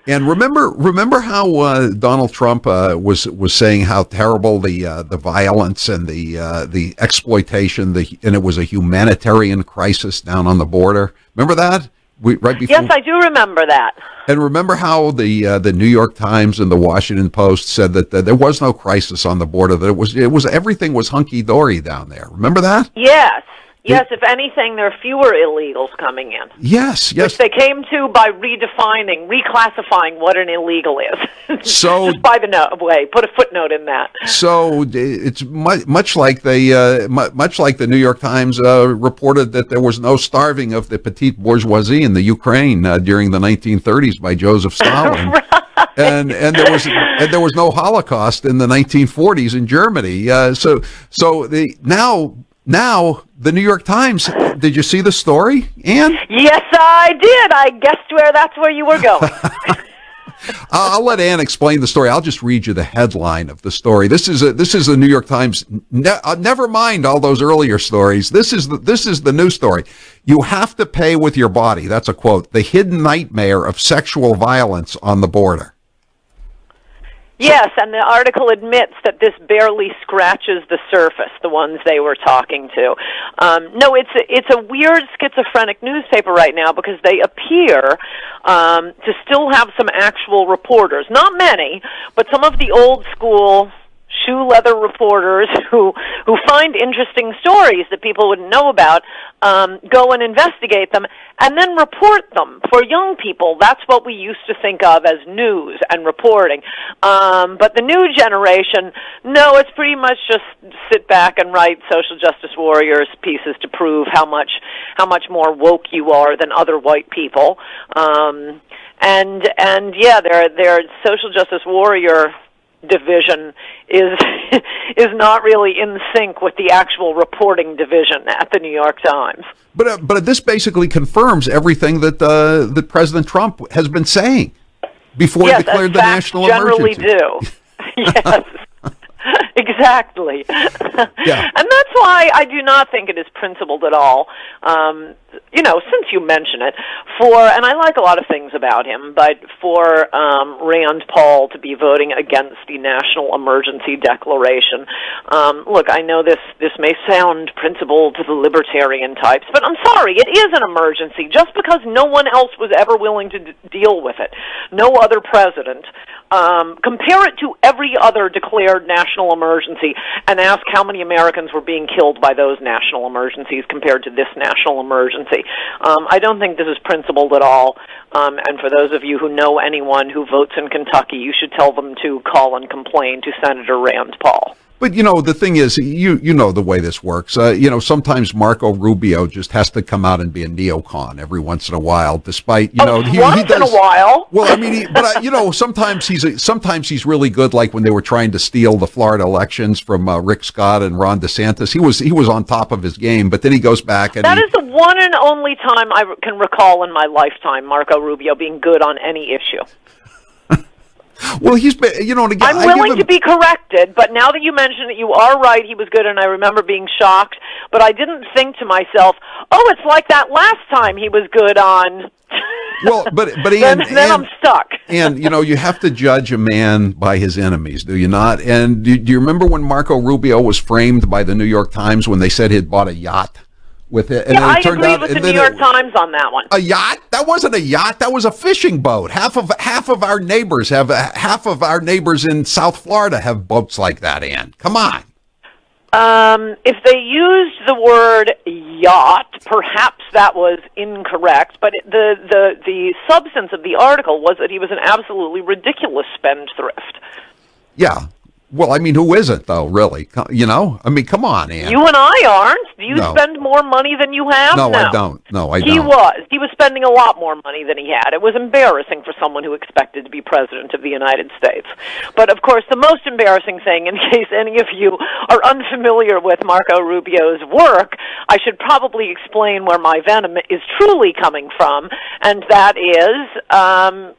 And remember how Donald Trump was saying how terrible the violence and the exploitation, and it was a humanitarian crisis down on the border. Remember that? Right before. Yes, I do remember that. And remember how the New York Times and the Washington Post said that there was no crisis on the border, that it was everything was hunky dory down there. Remember that? Yes. Yes, if anything, there are fewer illegals coming in. Yes. Which they came to by reclassifying what an illegal is. So, just by the way, put a footnote in that. So it's much like the New York Times reported that there was no starving of the petite bourgeoisie in the Ukraine during the 1930s by Joseph Stalin. Right. And there was no Holocaust in the 1940s in Germany. Now, the New York Times, did you see the story, Ann? Yes, I did. I guessed that's where you were going. I'll let Ann explain the story. I'll just read you the headline of the story. This is the New York Times. Never mind all those earlier stories. This is the new story. You have to pay with your body. That's a quote. The hidden nightmare of sexual violence on the border. Yes, and the article admits that this barely scratches the surface, the ones they were talking to. No, it's a weird schizophrenic newspaper right now because they appear to still have some actual reporters. Not many, but some of the old school shoe leather reporters who find interesting stories that people wouldn't know about, go and investigate them, and then report them. For young people, that's what we used to think of as news and reporting. But the new generation, no, it's pretty much just sit back and write social justice warriors pieces to prove how much more woke you are than other white people. And yeah, their social justice warrior division is not really in sync with the actual reporting division at the New York Times. But this basically confirms everything that President Trump has been saying before he declared the national emergency. Generally do. Yes. Exactly. Yeah. And that's why I do not think it is principled at all. Since you mention it, and I like a lot of things about him, but for Rand Paul to be voting against the national emergency declaration, look, I know this may sound principled to the libertarian types, but I'm sorry, it is an emergency just because no one else was ever willing to deal with it. No other president. Compare it to every other declared national emergency and ask how many Americans were being killed by those national emergencies compared to this national emergency. I don't think this is principled at all. And for those of you who know anyone who votes in Kentucky, you should tell them to call and complain to Senator Rand Paul. But, the thing is, you know the way this works. Sometimes Marco Rubio just has to come out and be a neocon every once in a while, despite, he does. Once in a while. Well, I mean, sometimes he's really good, like when they were trying to steal the Florida elections from Rick Scott and Ron DeSantis. He was on top of his game, but then he goes back and that is the one and only time I can recall in my lifetime Marco Rubio being good on any issue. Well, he's been, and again, I'm willing to be corrected, but now that you mention it, you are right, he was good, and I remember being shocked, but I didn't think to myself, it's like that last time he was good on... Well, but then I'm stuck. And, you have to judge a man by his enemies, do you not? And do you remember when Marco Rubio was framed by the New York Times when they said he'd bought a yacht? With it, and I agree with the New York Times on that one. A yacht? That wasn't a yacht. That was a fishing boat. Half of our neighbors in South Florida have boats like that. Ann, come on. If they used the word yacht, perhaps that was incorrect. But the substance of the article was that he was an absolutely ridiculous spendthrift. Yeah. Well, I mean, who isn't, though, really? I mean, come on, Ann. You and I aren't. Do you spend more money than you have? No, I don't. No, I don't. He was spending a lot more money than he had. It was embarrassing for someone who expected to be president of the United States. But, of course, the most embarrassing thing, in case any of you are unfamiliar with Marco Rubio's work, I should probably explain where my venom is truly coming from, and that is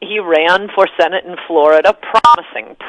he ran for Senate in Florida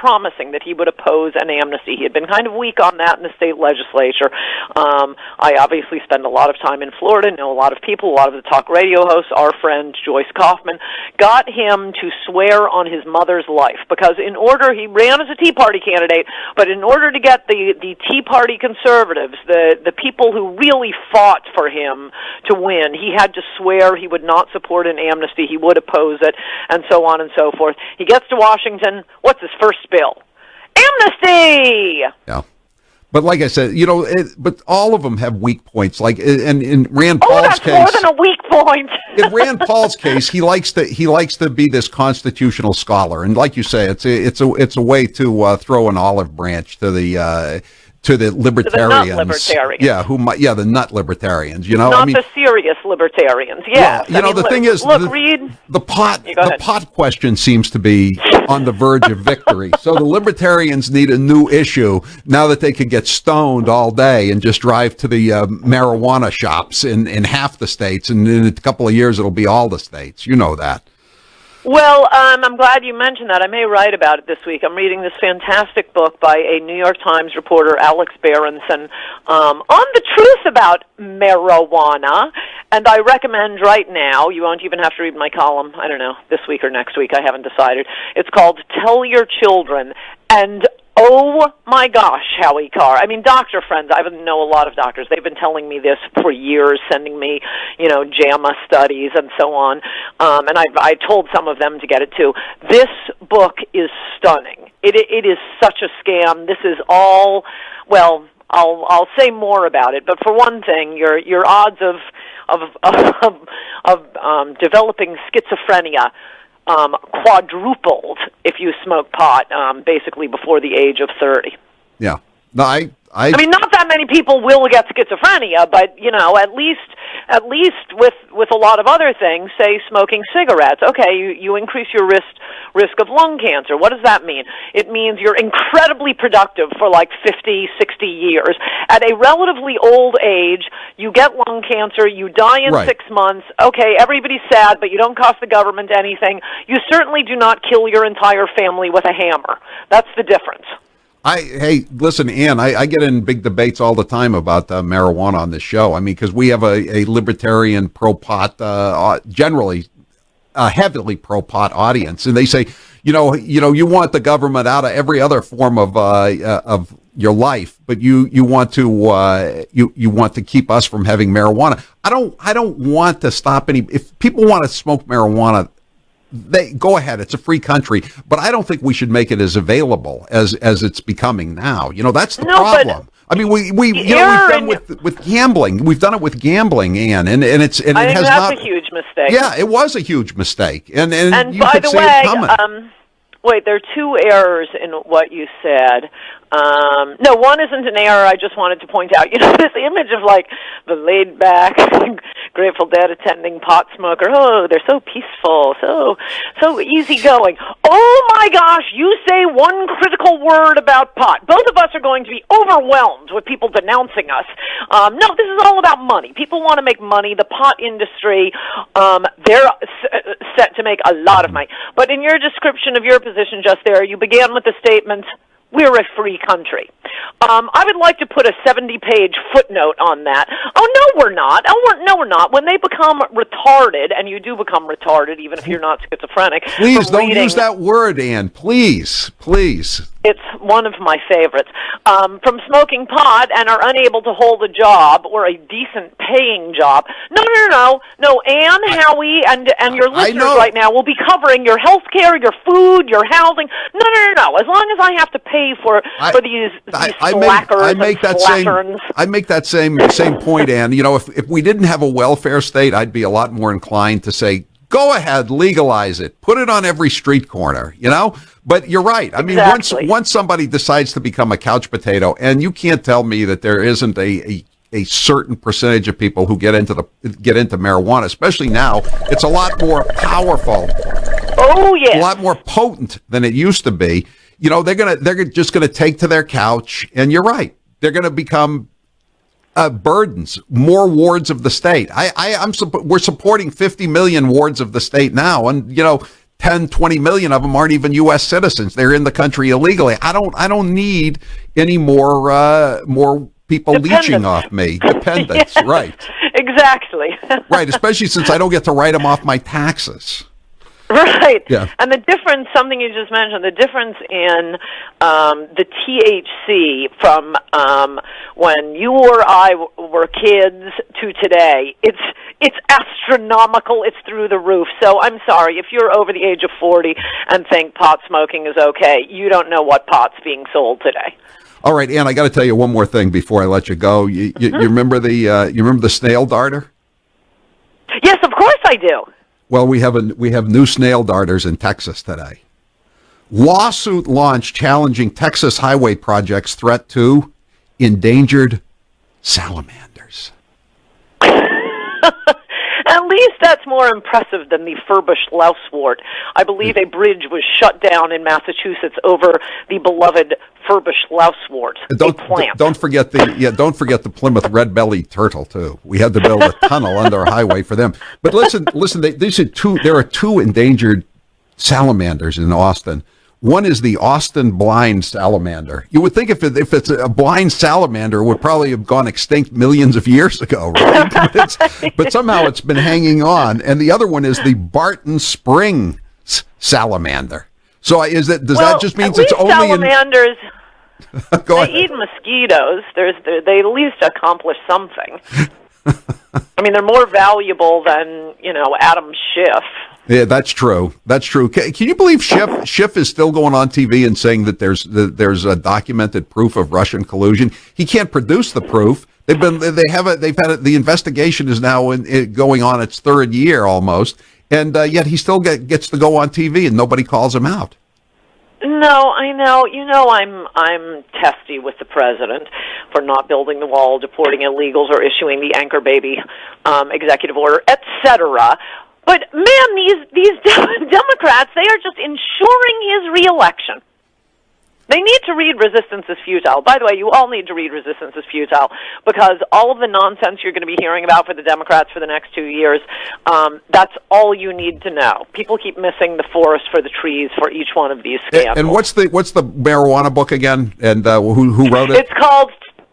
promising that he would oppose and amnesty. He had been kind of weak on that in the state legislature. I obviously spend a lot of time in Florida, know a lot of people, a lot of the talk radio hosts. Our friend Joyce Kaufman got him to swear on his mother's life, because he ran as a Tea Party candidate, but in order to get the Tea Party conservatives, the people who really fought for him to win, he had to swear he would not support an amnesty, he would oppose it, and so on and so forth. He gets to Washington. What's his first bill? Amnesty! Yeah. But like I said, but all of them have weak points. Like in Rand Paul's case, more than a weak point. In Rand Paul's case, he likes to be this constitutional scholar, and like you say, it's a way to throw an olive branch to the libertarians. The nut libertarians. Yeah, the nut libertarians. Not the serious libertarians. Yes. Well, the thing is, Reed. The pot question seems to be on the verge of victory. So the libertarians need a new issue now that they could get stoned all day and just drive to the marijuana shops in half the states, and in a couple of years it'll be all the states. You know that. Well, I'm glad you mentioned that. I may write about it this week. I'm reading this fantastic book by a New York Times reporter, Alex Berenson, on the truth about marijuana, and I recommend right now, you won't even have to read my column, I don't know, this week or next week, I haven't decided. It's called Tell Your Children, and oh my gosh, Howie Carr. I mean, doctor friends, I know a lot of doctors. They've been telling me this for years, sending me, JAMA studies and so on. And I told some of them to get it too. This book is stunning. It is such a scam. This is all, well, I'll say more about it. But for one thing, your odds of developing schizophrenia quadrupled if you smoke pot, basically before the age of 30. Yeah. No, I mean, not that many people will get schizophrenia, but at least with a lot of other things, say smoking cigarettes. Okay, you increase your risk of lung cancer. What does that mean? It means you're incredibly productive for like 50, 60 years. At a relatively old age, you get lung cancer, you die in 6 months. Okay, everybody's sad, but you don't cost the government anything. You certainly do not kill your entire family with a hammer. That's the difference. Hey, listen, Ann, I get in big debates all the time about marijuana on this show. I mean, because we have a libertarian pro-pot, generally a heavily pro-pot audience, and they say, you want the government out of every other form of your life, but you want to keep us from having marijuana. I don't want to stop if people want to smoke marijuana, they go ahead. It's a free country, but I don't think we should make it as available as it's becoming now. That's the problem. I mean, we've done with gambling. We've done it with gambling, Ann, and it has not. That's a huge mistake. Yeah, it was a huge mistake, and you by could the see way, it coming. Wait, there are two errors in what you said. No, one isn't an error. I just wanted to point out, this image of like the laid back, Grateful Dead attending pot smoker. Oh, they're so peaceful, so easygoing. Oh my gosh, you say one critical word about pot. Both of us are going to be overwhelmed with people denouncing us. No, this is all about money. People want to make money. The pot industry, they're set to make a lot of money. But in your description of your position just there, you began with the statement, we're a free country. I would like to put a 70-page footnote on that. Oh, no, we're not. No, we're not. When they become retarded, and you do become retarded even if you're not schizophrenic. Please don't use that word, Ann. Please. It's one of my favorites. From smoking pot and are unable to hold a job or a decent paying job. No, Ann, Howie, and your listeners right now will be covering your health care, your food, your housing. No. As long as I have to pay for these slackers I make that same point, Ann. If we didn't have a welfare state, I'd be a lot more inclined to say, go ahead, legalize it, put it on every street corner, But you're right. I mean, once somebody decides to become a couch potato, and you can't tell me that there isn't a certain percentage of people who get into marijuana, especially now, it's a lot more powerful. Oh yeah, a lot more potent than it used to be. They're just gonna take to their couch, and you're right. They're gonna become burdens, more wards of the state. We're supporting 50 million wards of the state now, and 10, 20 million of them aren't even U.S. citizens. They're in the country illegally. I don't need any more people leeching off me. Dependents, Yes, right. Exactly. Right, especially since I don't get to write them off my taxes. Right. Yeah. And the difference, something you just mentioned, the difference in the THC from when you or I were kids to today, it's astronomical. It's through the roof. So I'm sorry, if you're over the age of 40 and think pot smoking is okay, you don't know what pot's being sold today. All right, Ann, I got to tell you one more thing before I let you go. You remember the snail darter? Yes, of course I do. Well, we have new snail darters in Texas today. Lawsuit launched challenging Texas highway project's threat to endangered salamanders. At least that's more impressive than the furbished lousewort. I believe a bridge was shut down in Massachusetts over the beloved furbished lousewort. Don't forget the Plymouth red-bellied turtle too. We had to build a tunnel under a highway for them. But listen. There are two endangered salamanders in Austin. One is the Austin blind salamander. You would think if it's a blind salamander, it would probably have gone extinct millions of years ago, right? But somehow it's been hanging on. And the other one is the Barton Springs salamander. So does that just mean it's only salamanders? Go ahead. They eat mosquitoes. They at least accomplish something. I mean, they're more valuable than Adam Schiff. Yeah, that's true. That's true. Can you believe Schiff is still going on TV and saying that there's a documented proof of Russian collusion? He can't produce the proof. The investigation is now going on its third year almost, and yet he still gets to go on TV and nobody calls him out. No, I know. I'm testy with the president for not building the wall, deporting illegals, or issuing the anchor baby executive order, etc. But man, these Democrats, they are just ensuring his reelection. They need to read Resistance is Futile. By the way, you all need to read Resistance is Futile because all of the nonsense you're going to be hearing about for the Democrats for the next 2 years, that's all you need to know. People keep missing the forest for the trees for each one of these scandals. And what's the marijuana book again? And who wrote it? It's called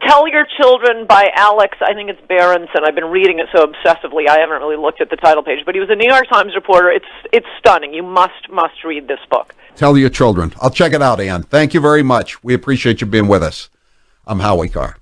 Tell Your Children by Alex, I think it's Berenson. I've been reading it so obsessively I haven't really looked at the title page. But he was a New York Times reporter. It's stunning. You must read this book. Tell Your Children. I'll check it out, Ann. Thank you very much. We appreciate you being with us. I'm Howie Carr.